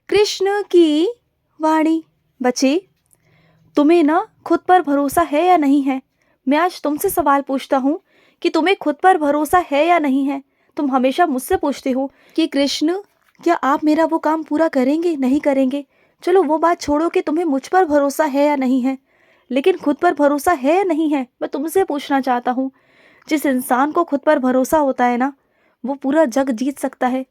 कृष्ण की वाणी। बच्चे, तुम्हें ना खुद पर भरोसा है या नहीं है? मैं आज तुमसे सवाल पूछता हूँ कि तुम्हें खुद पर भरोसा है या नहीं है। तुम हमेशा मुझसे पूछते हो कि कृष्ण, क्या आप मेरा वो काम पूरा करेंगे, नहीं करेंगे। चलो वो बात छोड़ो कि तुम्हें मुझ पर भरोसा है या नहीं है, लेकिन खुद पर भरोसा है या नहीं है, मैं तुमसे पूछना चाहता हूँ। जिस इंसान को खुद पर भरोसा होता है ना, वो पूरा जग जीत सकता है।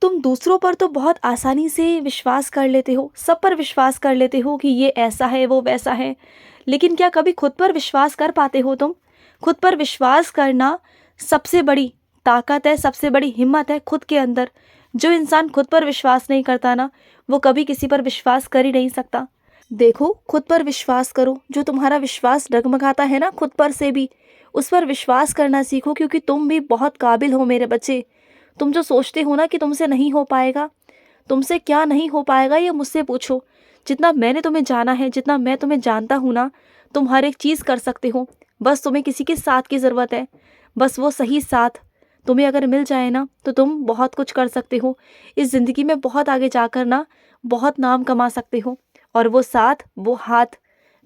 तुम दूसरों पर तो बहुत आसानी से विश्वास कर लेते हो, सब पर विश्वास कर लेते हो कि ये ऐसा है, वो वैसा है, लेकिन क्या कभी खुद पर विश्वास कर पाते हो तुम? खुद पर विश्वास करना सबसे बड़ी ताकत है, सबसे बड़ी हिम्मत है खुद के अंदर। जो इंसान खुद पर विश्वास नहीं करता ना, वो कभी किसी पर विश्वास कर ही नहीं सकता। देखो, खुद पर विश्वास करो। जो तुम्हारा विश्वास डगमगाता है ना खुद पर से भी, उस पर विश्वास करना सीखो, क्योंकि तुम भी बहुत काबिल हो मेरे बच्चे। तुम जो सोचते हो ना कि तुमसे नहीं हो पाएगा, तुमसे क्या नहीं हो पाएगा ये मुझसे पूछो। जितना मैंने तुम्हें जाना है, जितना मैं तुम्हें जानता हूँ ना, तुम हर एक चीज़ कर सकते हो। बस तुम्हें किसी के साथ की ज़रूरत है। बस वो सही साथ तुम्हें अगर मिल जाए ना, तो तुम बहुत कुछ कर सकते हो। इस ज़िंदगी में बहुत आगे जाकर ना बहुत नाम कमा सकते हो। और वो साथ, वो हाथ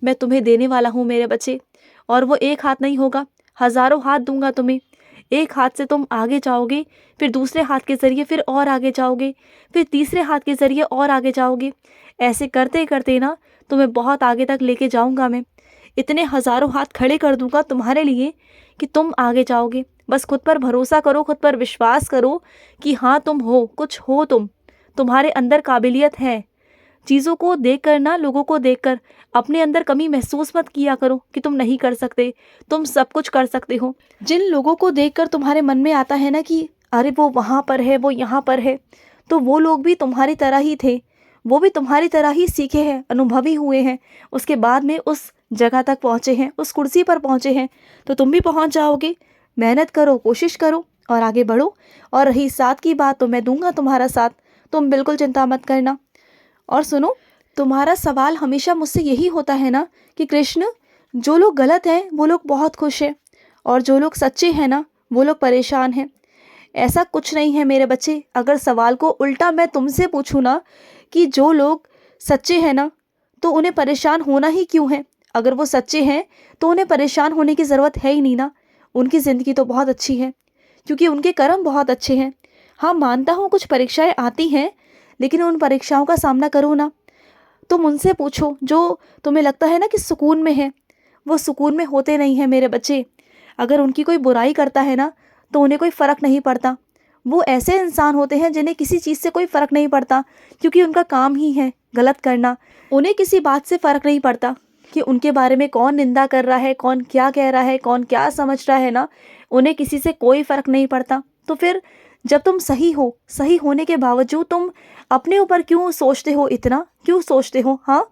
मैं तुम्हें देने वाला हूँ मेरे बच्चे। और वो एक हाथ नहीं होगा, हज़ारों हाथ दूंगा तुम्हें। एक हाथ से तुम आगे जाओगे, फिर दूसरे हाथ के ज़रिए फिर और आगे जाओगे, फिर तीसरे हाथ के ज़रिए और आगे जाओगे। ऐसे करते करते ना तुम्हें बहुत आगे तक लेके जाऊंगा मैं। इतने हज़ारों हाथ खड़े कर दूंगा तुम्हारे लिए कि तुम आगे जाओगे। बस खुद पर भरोसा करो, खुद पर विश्वास करो कि हाँ तुम हो, कुछ हो तुम्हारे अंदर काबिलियत है। चीज़ों को देखकर ना, लोगों को देखकर अपने अंदर कमी महसूस मत किया करो कि तुम नहीं कर सकते। तुम सब कुछ कर सकते हो। जिन लोगों को देखकर तुम्हारे मन में आता है ना कि अरे वो वहाँ पर है, वो यहाँ पर है, तो वो लोग भी तुम्हारी तरह ही थे। वो भी तुम्हारी तरह ही सीखे हैं, अनुभवी हुए हैं, उसके बाद में उस जगह तक पहुँचे हैं, उस कुर्सी पर पहुँचे हैं। तो तुम भी पहुँच जाओगे। मेहनत करो, कोशिश करो और आगे बढ़ो। और रही साथ की बात, तो मैं दूंगा तुम्हारा साथ, तुम बिल्कुल चिंता मत करना। और सुनो, तुम्हारा सवाल हमेशा मुझसे यही होता है ना कि कृष्ण, जो लोग गलत हैं वो लोग बहुत खुश हैं, और जो लोग सच्चे हैं ना वो लोग परेशान हैं। ऐसा कुछ नहीं है मेरे बच्चे। अगर सवाल को उल्टा मैं तुमसे पूछूं ना कि जो लोग सच्चे हैं ना, तो उन्हें परेशान होना ही क्यों है? अगर वो सच्चे हैं तो उन्हें परेशान होने की ज़रूरत है ही नहीं ना। उनकी ज़िंदगी तो बहुत अच्छी है, क्योंकि उनके कर्म बहुत अच्छे हैं। हाँ, मानता हूँ कुछ परीक्षाएं आती हैं, लेकिन उन परीक्षाओं का सामना करो ना। तुम उनसे पूछो जो तुम्हें लगता है ना कि सुकून में है, वो सुकून में होते नहीं हैं मेरे बच्चे। अगर उनकी कोई बुराई करता है ना, तो उन्हें कोई फ़र्क नहीं पड़ता। वो ऐसे इंसान होते हैं जिन्हें किसी चीज़ से कोई फ़र्क नहीं पड़ता, क्योंकि उनका काम ही है गलत करना। उन्हें किसी बात से फ़र्क नहीं पड़ता कि उनके बारे में कौन निंदा कर रहा है, कौन क्या कह रहा है, कौन क्या समझ रहा है ना। उन्हें किसी से कोई फ़र्क नहीं पड़ता। तो फिर जब तुम सही हो, सही होने के बावजूद तुम अपने ऊपर क्यों सोचते हो, इतना क्यों सोचते हो? हाँ,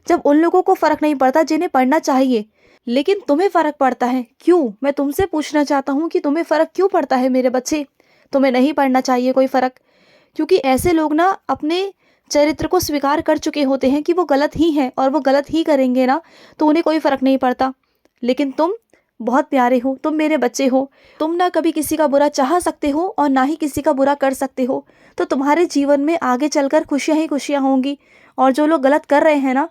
जब उन लोगों को फ़र्क नहीं पड़ता जिन्हें पढ़ना चाहिए, लेकिन तुम्हें फ़र्क पड़ता है, क्यों? मैं तुमसे पूछना चाहता हूँ कि तुम्हें फ़र्क क्यों पड़ता है मेरे बच्चे? तुम्हें नहीं पड़ना चाहिए कोई फ़र्क, क्योंकि ऐसे लोग ना अपने चरित्र को स्वीकार कर चुके होते हैं कि वो गलत ही हैं, और वो गलत ही करेंगे ना, तो उन्हें कोई फ़र्क नहीं पड़ता। लेकिन तुम बहुत प्यारे हो, तुम मेरे बच्चे हो। तुम ना कभी किसी का बुरा चाह सकते हो और ना ही किसी का बुरा कर सकते हो। तो तुम्हारे जीवन में आगे चलकर खुशियाँ ही खुशियाँ होंगी। और जो लोग गलत कर रहे हैं ना,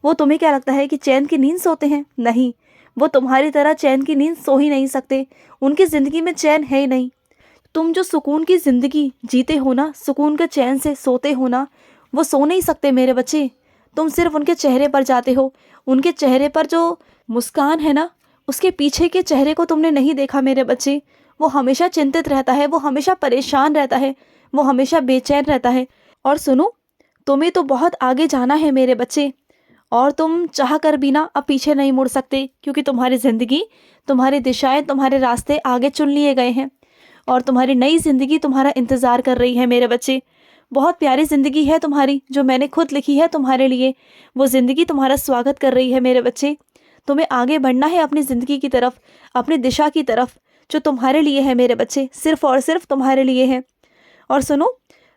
वो तुम्हें क्या लगता है कि चैन की नींद सोते हैं? नहीं, वो तुम्हारी तरह चैन की नींद सो ही नहीं सकते। उनकी ज़िंदगी में चैन है ही नहीं। तुम जो सुकून की ज़िंदगी जीते हो ना, सुकून के चैन से सोते हो ना, वो सो नहीं सकते मेरे बच्चे। तुम सिर्फ उनके चेहरे पर जाते हो। उनके चेहरे पर जो मुस्कान है ना, उसके पीछे के चेहरे को तुमने नहीं देखा मेरे बच्चे। वो हमेशा चिंतित रहता है, वो हमेशा परेशान रहता है, वो हमेशा बेचैन रहता है। और सुनो, तुम्हें तो बहुत आगे जाना है मेरे बच्चे, और तुम चाह कर भी ना अब पीछे नहीं मुड़ सकते, क्योंकि तुम्हारी ज़िंदगी, तुम्हारी दिशाएं, तुम्हारे रास्ते आगे चुन लिए गए हैं। और तुम्हारी नई ज़िंदगी तुम्हारा इंतज़ार कर रही है मेरे बच्चे। बहुत प्यारी ज़िंदगी है तुम्हारी, जो मैंने खुद लिखी है तुम्हारे लिए। वो ज़िंदगी तुम्हारा स्वागत कर रही है मेरे बच्चे। तुम्हें आगे बढ़ना है अपनी ज़िंदगी की तरफ, अपनी दिशा की तरफ, जो तुम्हारे लिए है मेरे बच्चे, सिर्फ़ और सिर्फ तुम्हारे लिए है। और सुनो,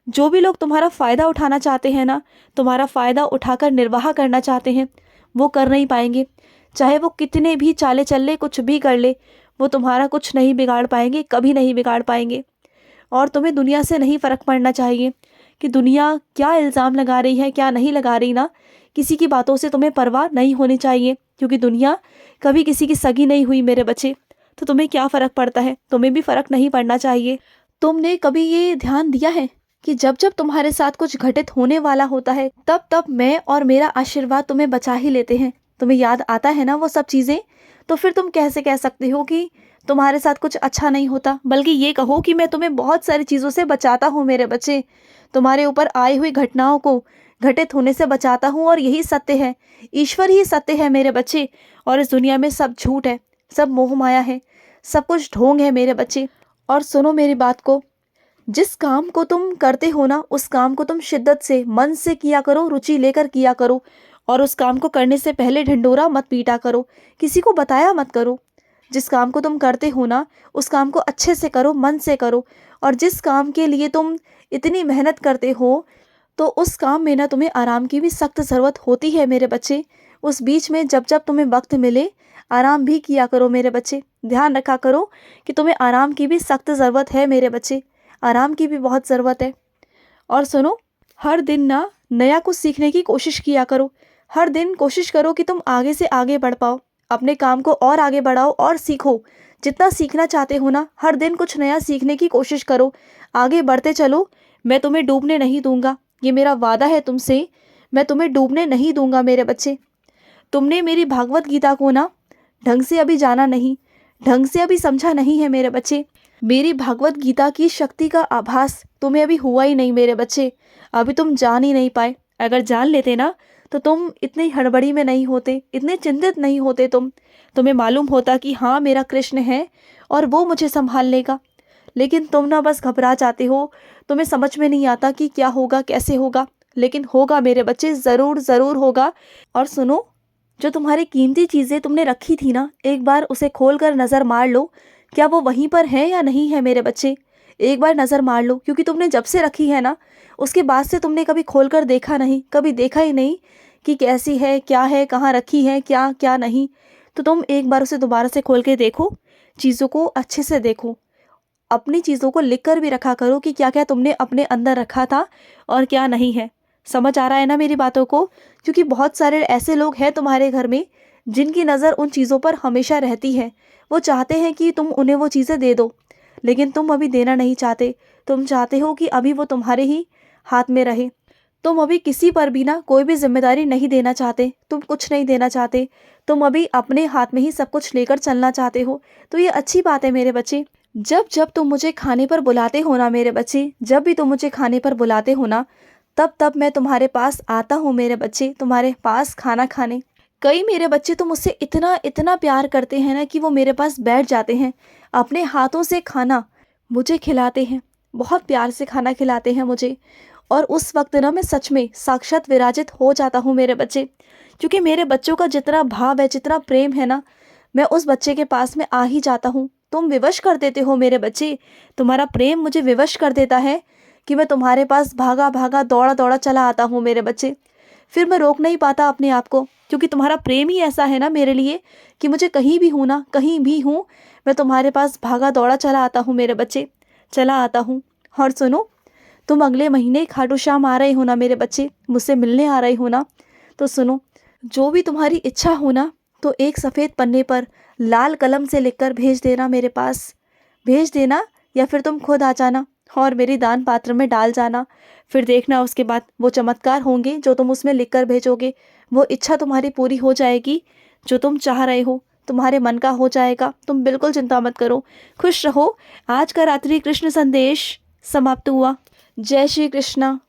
जो भी लोग तुम्हारा फ़ायदा उठाना चाहते हैं ना, तुम्हारा फ़ायदा उठाकर निर्वाह करना चाहते हैं, वो कर नहीं पाएंगे। चाहे वो कितने भी चाले चल ले, कुछ भी कर ले, वो तुम्हारा कुछ नहीं बिगाड़ पाएंगे, कभी नहीं बिगाड़ पाएंगे। और तुम्हें दुनिया से नहीं फ़र्क पड़ना चाहिए कि दुनिया क्या इल्ज़ाम लगा रही है क्या नहीं लगा रही ना, किसी की बातों से तुम्हें परवाह नहीं होनी चाहिए, क्योंकि दुनिया कभी किसी की सगी नहीं हुई मेरे बच्चे। तो तुम्हें क्या फ़र्क पड़ता है, तुम्हें भी फ़र्क नहीं पड़ना चाहिए। तुमने कभी ये ध्यान दिया है कि जब जब तुम्हारे साथ कुछ घटित होने वाला होता है तब तब मैं और मेरा आशीर्वाद तुम्हें बचा ही लेते हैं। तुम्हें याद आता है ना वो सब चीज़ें। तो फिर तुम कैसे कह सकते हो कि तुम्हारे साथ कुछ अच्छा नहीं होता, बल्कि ये कहो कि मैं तुम्हें बहुत सारी चीज़ों से बचाता हूँ मेरे बच्चे। तुम्हारे ऊपर आई हुई घटनाओं को घटित होने से बचाता हूँ, और यही सत्य है। ईश्वर ही सत्य है मेरे बच्चे, और इस दुनिया में सब झूठ है, सब मोह माया है, सब कुछ ढोंग है मेरे बच्चे। और सुनो मेरी बात को, जिस काम को तुम करते हो ना, उस काम को तुम शिद्दत से मन से किया करो, रुचि लेकर किया करो। और उस काम को करने से पहले ढिंढोरा मत पीटा करो, किसी को बताया मत करो। जिस काम को तुम करते हो ना, उस काम को अच्छे से करो, मन से करो। और जिस काम के लिए तुम इतनी मेहनत करते हो, तो उस काम में ना तुम्हें आराम की भी सख्त ज़रूरत होती है मेरे बच्चे। उस बीच में जब जब तुम्हें वक्त मिले, आराम भी किया करो मेरे बच्चे। ध्यान रखा करो कि तुम्हें आराम की भी सख्त ज़रूरत है मेरे बच्चे, आराम की भी बहुत ज़रूरत है। और सुनो, हर दिन ना नया कुछ सीखने की कोशिश किया करो। हर दिन कोशिश करो कि तुम आगे से आगे बढ़ पाओ, अपने काम को और आगे बढ़ाओ और सीखो। जितना सीखना चाहते हो ना, हर दिन कुछ नया सीखने की कोशिश करो, आगे बढ़ते चलो। मैं तुम्हें डूबने नहीं दूंगा, ये मेरा वादा है तुमसे। मैं तुम्हें डूबने नहीं दूंगा मेरे बच्चे। तुमने मेरी भागवत गीता को ना ढंग से अभी जाना नहीं, ढंग से अभी समझा नहीं है मेरे बच्चे। मेरी भागवत गीता की शक्ति का आभास तुम्हें अभी हुआ ही नहीं मेरे बच्चे, अभी तुम जान ही नहीं पाए। अगर जान लेते ना, तो तुम इतनी हड़बड़ी में नहीं होते, इतने चिंतित नहीं होते। तुम्हें मालूम होता कि हाँ, मेरा कृष्ण है और वो मुझे संभाल लेगा। लेकिन तुम ना बस घबरा जाते हो, तुम्हें समझ में नहीं आता कि क्या होगा, कैसे होगा। लेकिन होगा मेरे बच्चे, ज़रूर ज़रूर होगा। और सुनो, जो तुम्हारी कीमती चीज़ें तुमने रखी थी ना, एक बार उसे खोल कर नज़र मार लो, क्या वो वहीं पर है या नहीं है मेरे बच्चे। एक बार नज़र मार लो, क्योंकि तुमने जब से रखी है ना, उसके बाद से तुमने कभी खोल कर देखा नहीं, कभी देखा ही नहीं कि कैसी है, क्या है, कहाँ रखी है, क्या क्या नहीं। तो तुम एक बार उसे दोबारा से खोल के देखो, चीज़ों को अच्छे से देखो। अपनी चीज़ों को लिख कर भी रखा करो कि क्या क्या तुमने अपने अंदर रखा था और क्या नहीं है। समझ आ रहा है ना मेरी बातों को? क्योंकि बहुत सारे ऐसे लोग हैं तुम्हारे घर में जिनकी नज़र उन चीज़ों पर हमेशा रहती है। वो चाहते हैं कि तुम उन्हें वो चीज़ें दे दो, लेकिन तुम अभी देना नहीं चाहते। तुम चाहते हो कि अभी वो तुम्हारे ही हाथ में रहे। तुम अभी किसी पर भी ना कोई भी जिम्मेदारी नहीं देना चाहते, तुम कुछ नहीं देना चाहते। तुम अभी अपने हाथ में ही सब कुछ लेकर चलना चाहते हो। तो ये अच्छी बात है मेरे बच्चे। जब जब तुम मुझे खाने पर बुलाते हो ना मेरे बच्चे, जब भी तुम मुझे खाने पर बुलाते हो ना, तब तब मैं तुम्हारे पास आता हूँ मेरे बच्चे, तुम्हारे पास खाना खाने। कई मेरे बच्चे तो मुझसे इतना इतना प्यार करते हैं ना कि वो मेरे पास बैठ जाते हैं, अपने हाथों से खाना मुझे खिलाते हैं, बहुत प्यार से खाना खिलाते हैं मुझे। और उस वक्त ना मैं सच में साक्षात विराजित हो जाता हूँ मेरे बच्चे, क्योंकि मेरे बच्चों का जितना भाव है, जितना प्रेम है ना, मैं उस बच्चे के पास में आ ही जाता हूँ। तुम विवश कर देते हो मेरे बच्चे, तुम्हारा प्रेम मुझे विवश कर देता है कि मैं तुम्हारे पास भागा भागा दौड़ा दौड़ा चला आता हूँ मेरे बच्चे। फिर मैं रोक नहीं पाता अपने आप को, क्योंकि तुम्हारा प्रेम ही ऐसा है ना मेरे लिए कि मुझे कहीं भी हूँ ना, कहीं भी हूँ, मैं तुम्हारे पास भागा दौड़ा चला आता हूँ मेरे बच्चे, चला आता हूँ। और सुनो, तुम अगले महीने खाटू श्याम आ रहे हो ना मेरे बच्चे, मुझसे मिलने आ रहे हो ना, तो सुनो, जो भी तुम्हारी इच्छा हो ना, तो एक सफ़ेद पन्ने पर लाल कलम से लिखकर भेज देना मेरे पास, भेज देना। या फिर तुम खुद आ जाना और मेरी दान पात्र में डाल जाना। फिर देखना उसके बाद वो चमत्कार होंगे जो तुम उसमें लिख कर भेजोगे। वो इच्छा तुम्हारी पूरी हो जाएगी, जो तुम चाह रहे हो तुम्हारे मन का हो जाएगा। तुम बिल्कुल चिंता मत करो, खुश रहो। आज का रात्रि कृष्ण संदेश समाप्त हुआ। जय श्री कृष्णा।